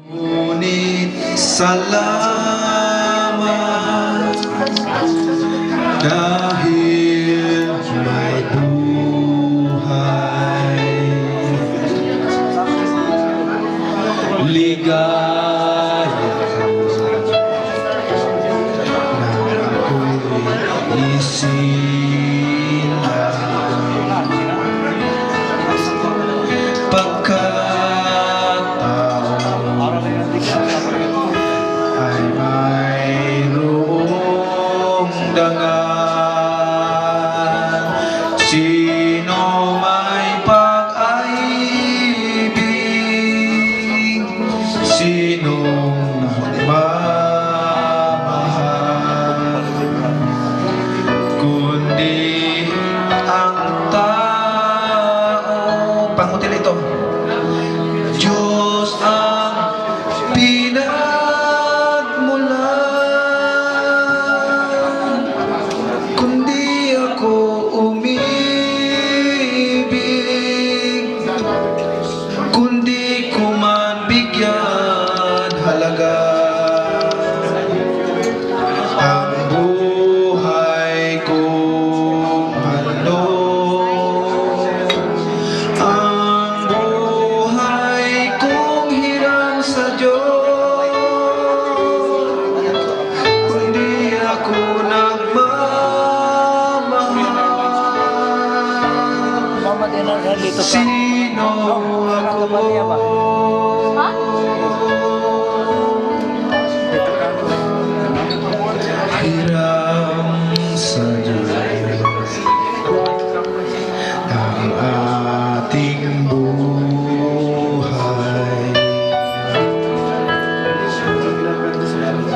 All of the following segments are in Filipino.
Ngunit salamat dahil may buhay, ligaya na ako'y isilang pagkataon ay mayroong dangal. Sino may pag-ibig, sinong nagmamahal, kundi ang tao. Pangutil ito. Diyos ang pinagmulan, kundi ako umibig, kundi ko man bigyan halaga ang buhay kong handog, ang buhay kong hiram sa Diyos, kundi ako nagmamahal. Sino ako? Hiram sa Diyos ang ating buhay.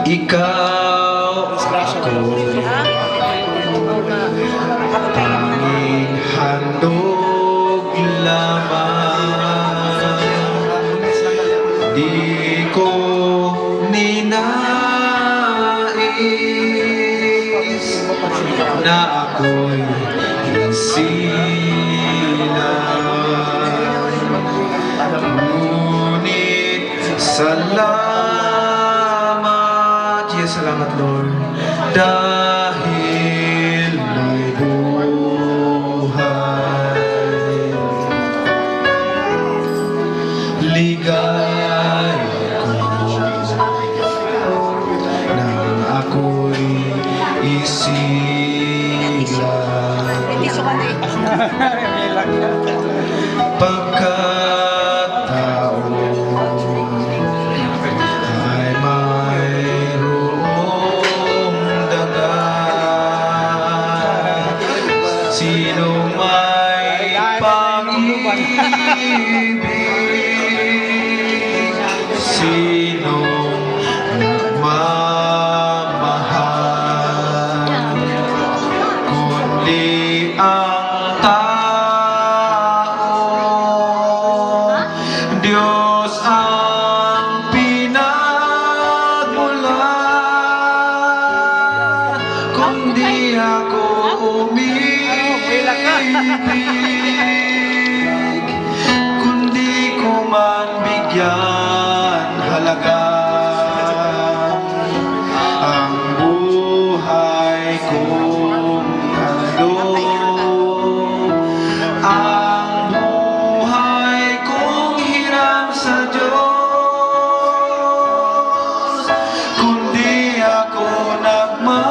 Ikaw, ako, tanging handog lamang. Di ko ninais na ako'y isilang, ngunit salamat, yes, salamat Lord, dahil may buhay, ligaya ko nang ako'y isilang, pagkataon ay mayroong dangal. Sino may pag-ibig, sinong nagmamahal, kundi ang tao. Diyos ang pinagmulan, kundi ako umibig, kundi ko man bigyan halaga ang buhay kong handog, ang buhay kong hiram sa Diyos, kundi ako nagmamahal.